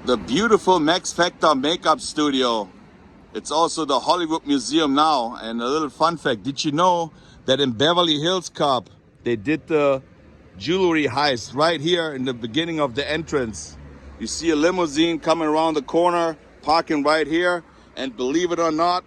The beautiful Max Factor makeup studio. It's also the Hollywood Museum now. And a little fun fact, did you know that in Beverly Hills Cop, they did the jewelry heist right here in the beginning of the entrance. You see a limousine coming around the corner, parking right here. And believe it or not,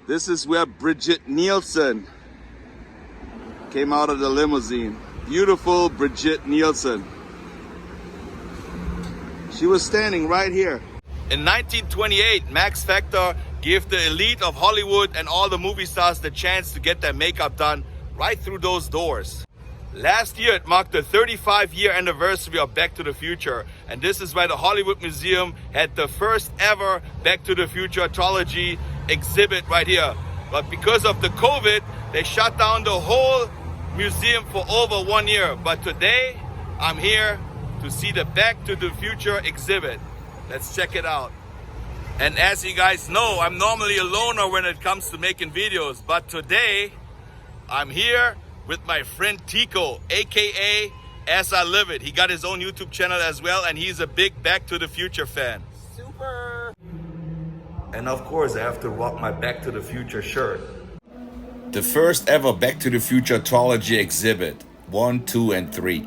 this is where Bridget Nielsen came out of the limousine. Beautiful Bridget Nielsen. She was standing right here. In 1928, Max Factor gave the elite of Hollywood and all the movie stars the chance to get their makeup done right through those doors. Last year, it marked the 35-year anniversary of Back to the Future. And this is why the Hollywood Museum had the first ever Back to the Future Trilogy exhibit right here. But because of the COVID, they shut down the whole museum for over 1 year. But today, I'm here to see the Back to the Future exhibit. Let's check it out. And as you guys know, I'm normally a loner when it comes to making videos. But today, I'm here with my friend Tico, aka As I Live It. He got his own YouTube channel as well, and he's a big Back to the Future fan. Super! And of course, I have to rock my Back to the Future shirt. The first ever Back to the Future Trilogy exhibit, 1, 2, and 3.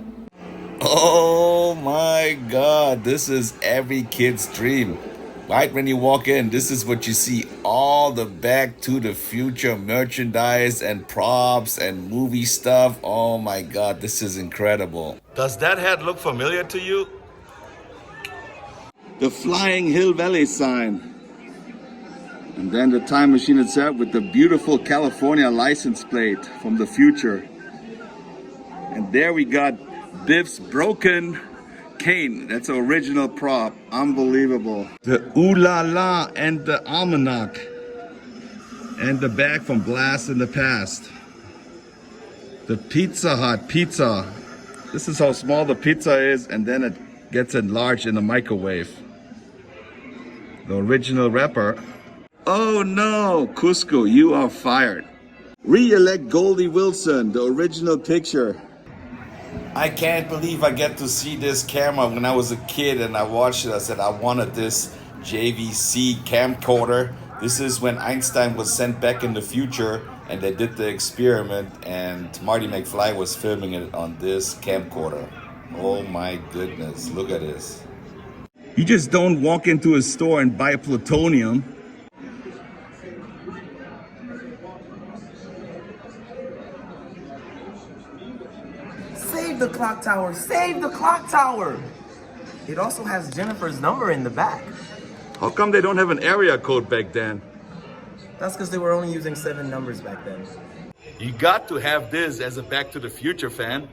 Oh my God, this is every kid's dream. Right when you walk in, this is what you see. All the Back to the Future merchandise and props and movie stuff. Oh my God, this is incredible. Does that hat look familiar to you? The Flying Hill Valley sign. And then the time machine itself with the beautiful California license plate from the future. And there we got Biff's broken cane. That's an original prop. Unbelievable. The Ooh La La and the Almanac. And the bag from Blast in the Past. The Pizza Hut pizza. This is how small the pizza is, and then it gets enlarged in the microwave. The original wrapper. Oh no, Cusco, you are fired. Re-elect Goldie Wilson, the original picture. I can't believe I get to see this camera. When I was a kid and I watched it, I said I wanted this JVC camcorder. This is when Einstein was sent back in the future and they did the experiment, and Marty McFly was filming it on this camcorder. Oh my goodness, look at this. You just don't walk into a store and buy plutonium. Save the clock tower! Save the clock tower! It also has Jennifer's number in the back. How come they don't have an area code back then? That's because they were only using 7 numbers back then. You got to have this as a Back to the Future fan.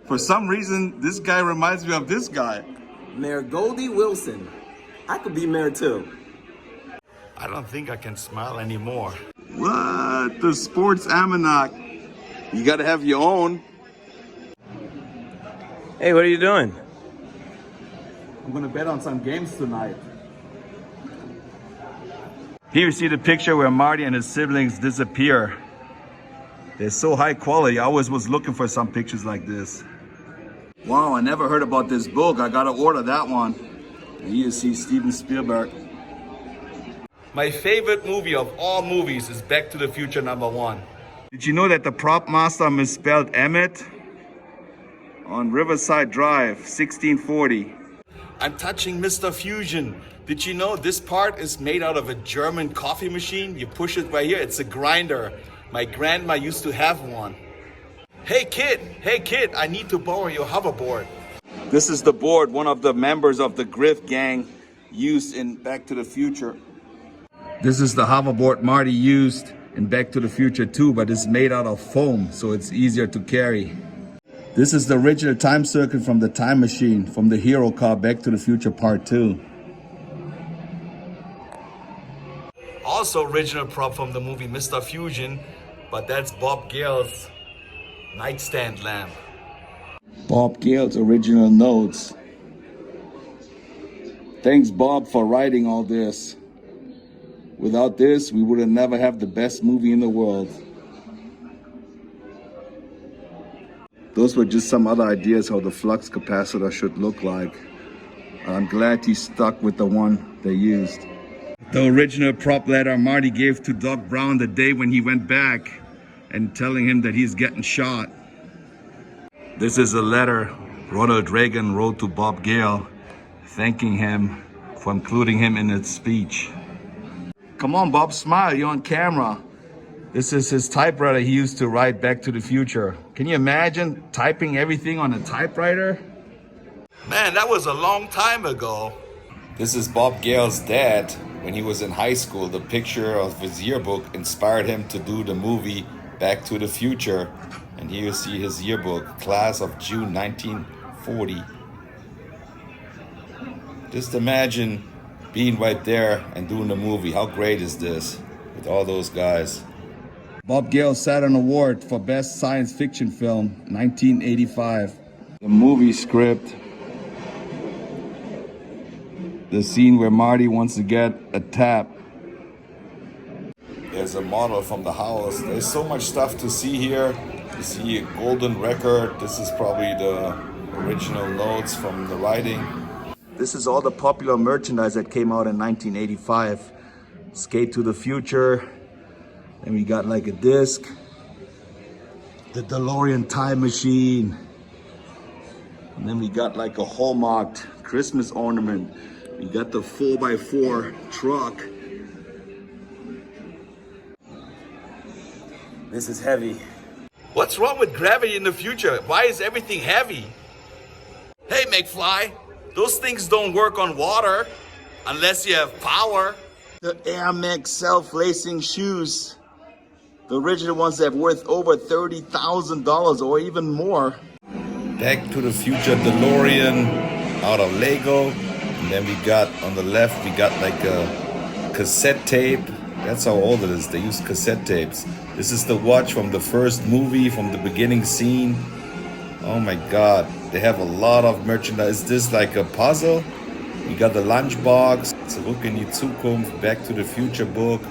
For some reason, this guy reminds me of this guy. Mayor Goldie Wilson. I could be mayor too. I don't think I can smile anymore. What? The sports almanac. You gotta have your own. Hey, what are you doing? I'm gonna bet on some games tonight. Here you see the picture where Marty and his siblings disappear. They're so high quality. I always was looking for some pictures like this. Wow, I never heard about this book. I gotta order that one. And here you see Steven Spielberg. My favorite movie of all movies is Back to the Future #1. Did you know that the prop master misspelled Emmett on Riverside Drive, 1640? I'm touching Mr. Fusion. Did you know this part is made out of a German coffee machine? You push it right here, it's a grinder. My grandma used to have one. Hey kid, I need to borrow your hoverboard. This is the board one of the members of the Griff gang used in Back to the Future. This is the hoverboard Marty used in Back to the Future 2, but it's made out of foam, so it's easier to carry. This is the original time circuit from the time machine, from the hero car Back to the Future Part 2. Also original prop from the movie Mr. Fusion, but that's Bob Gale's nightstand lamp. Bob Gale's original notes. Thanks Bob for writing all this. Without this, we would have never have the best movie in the world. Those were just some other ideas how the flux capacitor should look like. I'm glad he stuck with the one they used. The original prop letter Marty gave to Doc Brown the day when he went back and telling him that he's getting shot. This is a letter Ronald Reagan wrote to Bob Gale, thanking him for including him in his speech. Come on, Bob, smile, you're on camera. This is his typewriter he used to write Back to the Future. Can you imagine typing everything on a typewriter? Man, that was a long time ago. This is Bob Gale's dad when he was in high school. The picture of his yearbook inspired him to do the movie Back to the Future. And here you see his yearbook, class of June 1940. Just imagine being right there and doing the movie. How great is this with all those guys? Bob Gale Saturn Award for Best Science Fiction Film, 1985. The movie script. The scene where Marty wants to get a tap. There's a model from the house. There's so much stuff to see here. You see a golden record. This is probably the original notes from the writing. This is all the popular merchandise that came out in 1985. Skate to the Future. Then we got like a disc. The DeLorean time machine. And then we got like a hallmarked Christmas ornament. We got the 4x4 truck. This is heavy. What's wrong with gravity in the future? Why is everything heavy? Hey, McFly, those things don't work on water unless you have power. The Air Max self-lacing shoes. The original ones that are worth over $30,000 or even more. Back to the Future DeLorean out of Lego. And then we got, on the left, we got like a cassette tape. That's how old it is. They use cassette tapes. This is the watch from the first movie, from the beginning scene. Oh my God. They have a lot of merchandise. Is this like a puzzle? We got the lunchbox. Zurück in die Zukunft, Back to the Future book.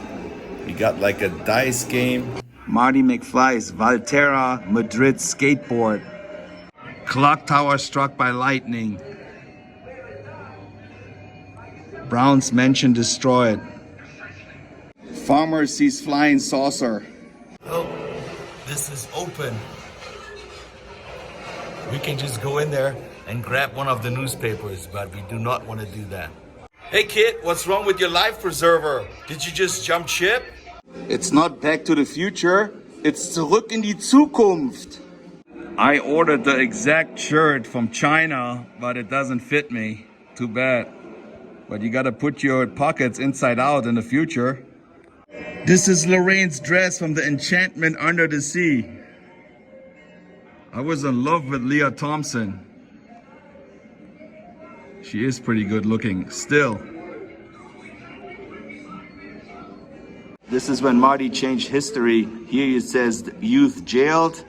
We got like a dice game. Marty McFly's Valterra Madrid skateboard. Clock tower struck by lightning. Brown's mansion destroyed. Farmer sees flying saucer. Oh, this is open. We can just go in there and grab one of the newspapers, but we do not want to do that. Hey kid, what's wrong with your life preserver? Did you just jump ship? It's not Back to the Future, it's Zurück in die Zukunft. I ordered the exact shirt from China, but it doesn't fit me. Too bad. But you gotta put your pockets inside out in the future. This is Lorraine's dress from the Enchantment Under the Sea. I was in love with Leah Thompson. She is pretty good looking still. This is when Marty changed history. Here it says youth jailed,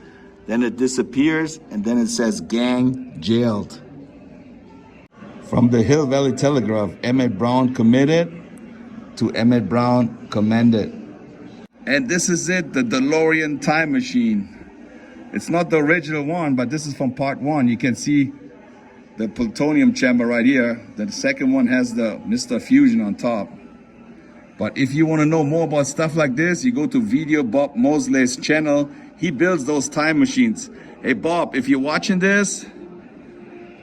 then it disappears, and then it says gang jailed. From the Hill Valley Telegraph, Emmett Brown committed to Emmett Brown commended. And this is it, the DeLorean time machine. It's not the original one, but this is from part one. You can see the plutonium chamber right here. The second one has the Mr. Fusion on top. But if you want to know more about stuff like this, you go to Video Bob Mosley's channel. He builds those time machines. Hey Bob, if you're watching this,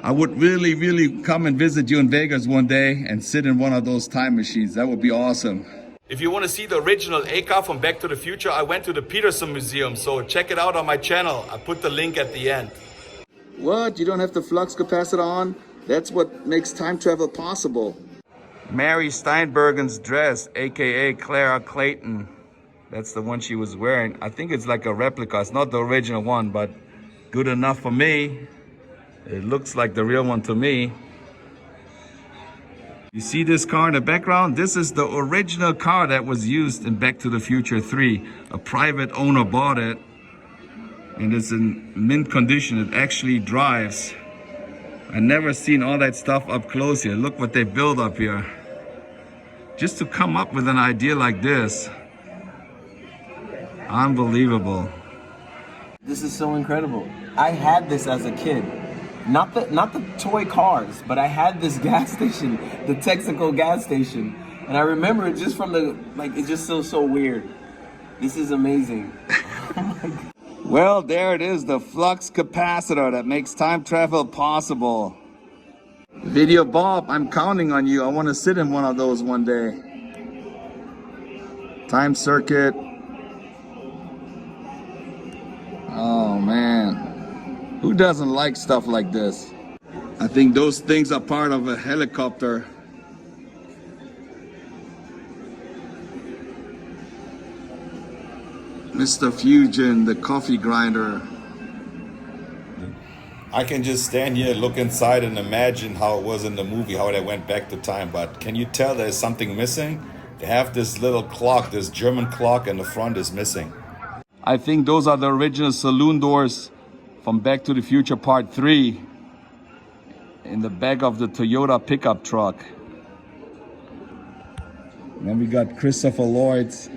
I would really come and visit you in Vegas one day and sit in one of those time machines. That would be awesome. If you want to see the original A car from Back to the Future, I went to the Peterson Museum, so check it out on my channel. I put the link at the end. What? You don't have the flux capacitor on? That's what makes time travel possible. Mary Steinbergen's dress, aka Clara Clayton. That's the one she was wearing. I think it's like a replica. It's not the original one, but good enough for me. It looks like the real one to me. You see this car in the background? This is the original car that was used in Back to the Future 3. A private owner bought it, and it's in mint condition. It actually drives. I never seen all that stuff up close here. Look what they build up here. Just to come up with an idea like this. Unbelievable. This is so incredible. I had this as a kid. Not the toy cars, but I had this gas station, the Texaco gas station, and I remember it just from the it just feels so weird. This is amazing. Well, there it is, the flux capacitor that makes time travel possible. Video Bob, I'm counting on you. I want to sit in one of those one day. Time circuit. Oh man, who doesn't like stuff like this? I think those things are part of a helicopter. Mr. Fusion, the coffee grinder. I can just stand here, look inside, and imagine how it was in the movie, how they went back to time. But can you tell there's something missing? They have this little clock, this German clock, and the front is missing. I think those are the original saloon doors from Back to the Future Part 3 in the back of the Toyota pickup truck. And then we got Christopher Lloyd's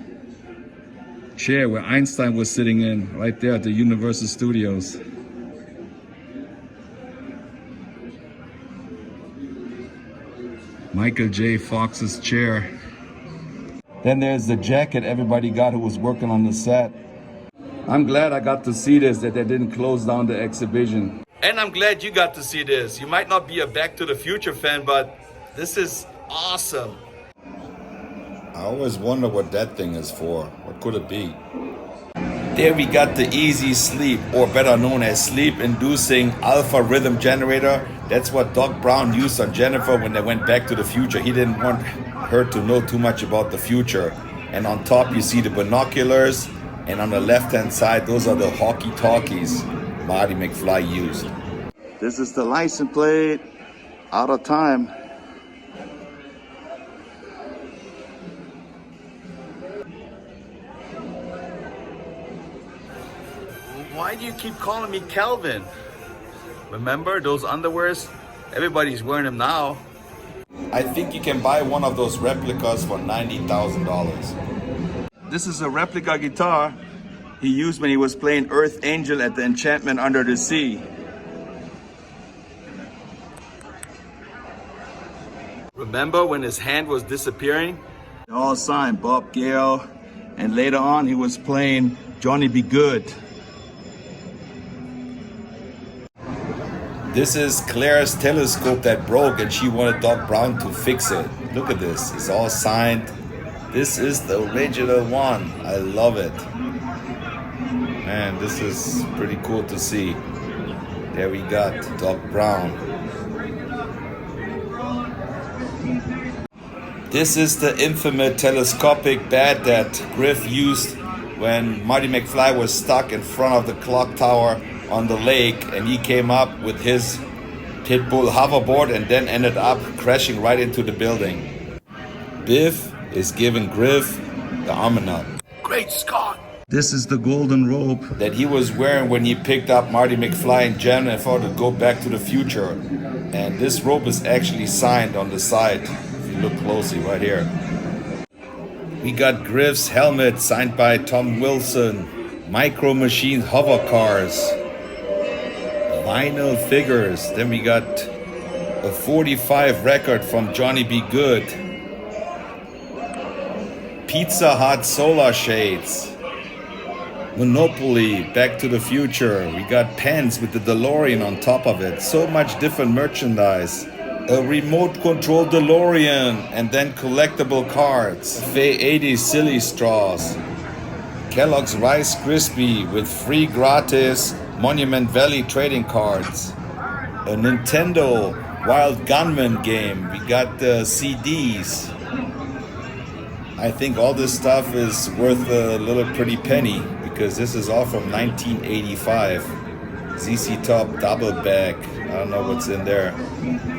chair where Einstein was sitting in, right there at the Universal Studios. Michael J. Fox's chair. Then there's the jacket everybody got who was working on the set. I'm glad I got to see this, that they didn't close down the exhibition. And I'm glad you got to see this. You might not be a Back to the Future fan, but this is awesome. I always wonder what that thing is for. What could it be? There we got the Easy Sleep, or better known as sleep-inducing alpha rhythm generator. That's what Doc Brown used on Jennifer when they went back to the future. He didn't want her to know too much about the future. And on top you see the binoculars, and on the left-hand side, those are the walkie-talkies Marty McFly used. This is the license plate, out of time. Why do you keep calling me Calvin? Remember those underwears? Everybody's wearing them now. I think you can buy one of those replicas for $90,000. This is a replica guitar he used when he was playing Earth Angel at the Enchantment Under the Sea. Remember when his hand was disappearing? All signed Bob Gale, and later on he was playing Johnny Be Good. This is Claire's telescope that broke and she wanted Doc Brown to fix it. Look at this, it's all signed. This is the original one. I love it. Man, this is pretty cool to see. There we got Doc Brown. This is the infamous telescopic bat that Griff used when Marty McFly was stuck in front of the clock tower on the lake, and he came up with his Pitbull hoverboard and then ended up crashing right into the building. Biff is giving Griff the arm up. Great Scott! This is the golden rope that he was wearing when he picked up Marty McFly and Jennifer to go back to the future. And this rope is actually signed on the side, if you look closely right here. We got Griff's helmet signed by Tom Wilson, Micro Machine hover cars, vinyl figures. Then we got a 45 record from Johnny Be Good, Pizza Hut solar shades, Monopoly, Back to the Future. We got pens with the DeLorean on top of it. So much different merchandise. A remote control DeLorean, and then collectible cards. Fay 80 silly straws. Kellogg's Rice Krispie with free gratis Monument Valley trading cards. A Nintendo Wild Gunman game. We got the CDs. I think all this stuff is worth a little pretty penny because this is all from 1985. ZZ Top double bag. I don't know what's in there.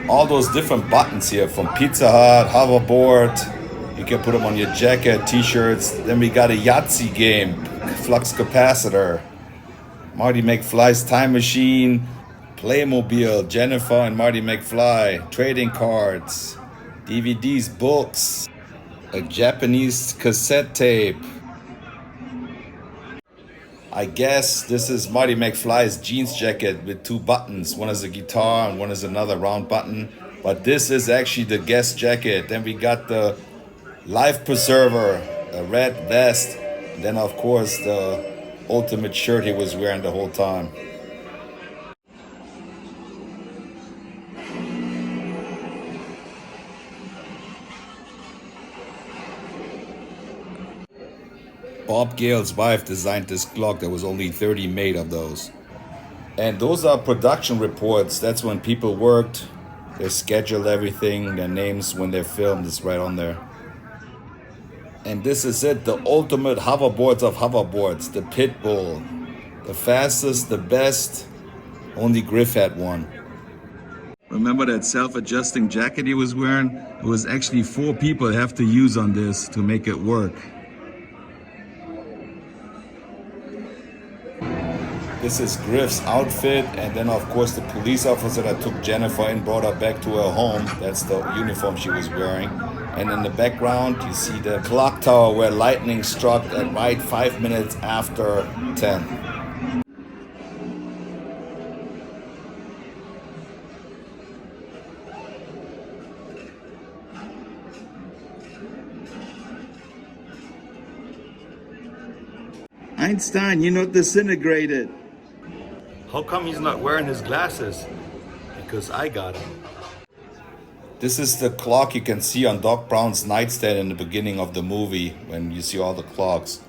All those different buttons here from Pizza Hut, hoverboard. You can put them on your jacket, t-shirts. Then we got a Yahtzee game, flux capacitor, Marty McFly's time machine, Playmobil, Jennifer and Marty McFly, trading cards, DVDs, books, a Japanese cassette tape. I guess this is Marty McFly's jeans jacket with two buttons. One is a guitar and one is another round button. But this is actually the guest jacket. Then we got the life preserver, a red vest. And then of course the ultimate shirt he was wearing the whole time. Bob Gale's wife designed this clock. There was only 30 made of those. And those are production reports. That's when people worked. They scheduled everything, their names when they filmed is right on there. And this is it, the ultimate hoverboards of hoverboards, the Pitbull. The fastest, the best. Only Griff had one. Remember that self-adjusting jacket he was wearing? It was actually 4 people have to use on this to make it work. This is Griff's outfit, and then of course the police officer that took Jennifer and brought her back to her home. That's the uniform she was wearing. And in the background you see the clock tower where lightning struck at right 5 minutes after 10. Einstein, you're not disintegrated. How come he's not wearing his glasses? Because I got him. This is the clock you can see on Doc Brown's nightstand in the beginning of the movie when you see all the clocks.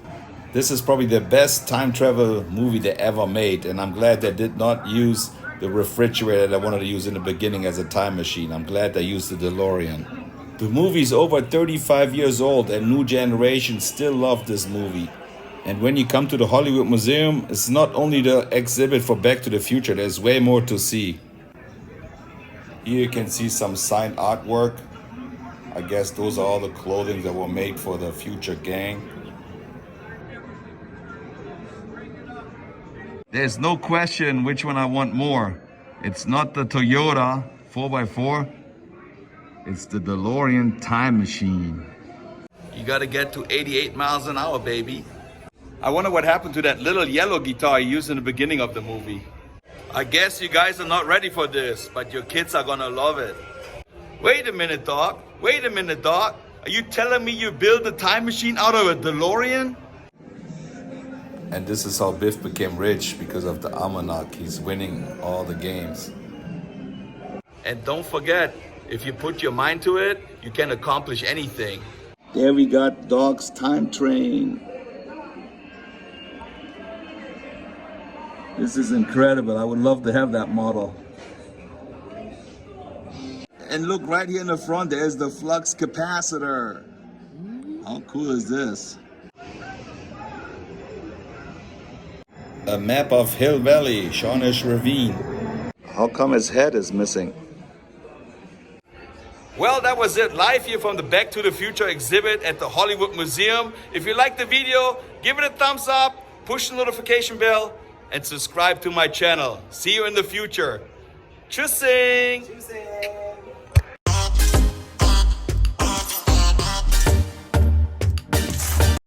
This is probably the best time travel movie they ever made, and I'm glad they did not use the refrigerator that I wanted to use in the beginning as a time machine. I'm glad they used the DeLorean. The movie's over 35 years old and new generations still love this movie. And when you come to the Hollywood Museum, it's not only the exhibit for Back to the Future, there's way more to see. Here you can see some signed artwork. I guess those are all the clothing that were made for the future gang. There's no question which one I want more. It's not the Toyota 4x4. It's the DeLorean time machine. You gotta get to 88 miles an hour, baby. I wonder what happened to that little yellow guitar he used in the beginning of the movie. I guess you guys are not ready for this, but your kids are gonna love it. Wait a minute, Doc. Wait a minute, Doc. Are you telling me you built a time machine out of a DeLorean? And this is how Biff became rich, because of the almanac. He's winning all the games. And don't forget, if you put your mind to it, you can accomplish anything. There we got Doc's time train. This is incredible. I would love to have that model. And look right here in the front, there's the flux capacitor. How cool is this? A map of Hill Valley, Shawnish Ravine. How come his head is missing? Well, that was it. Live here from the Back to the Future exhibit at the Hollywood Museum. If you liked the video, give it a thumbs up, push the notification bell, and subscribe to my channel. See you in the future. Tschüssing!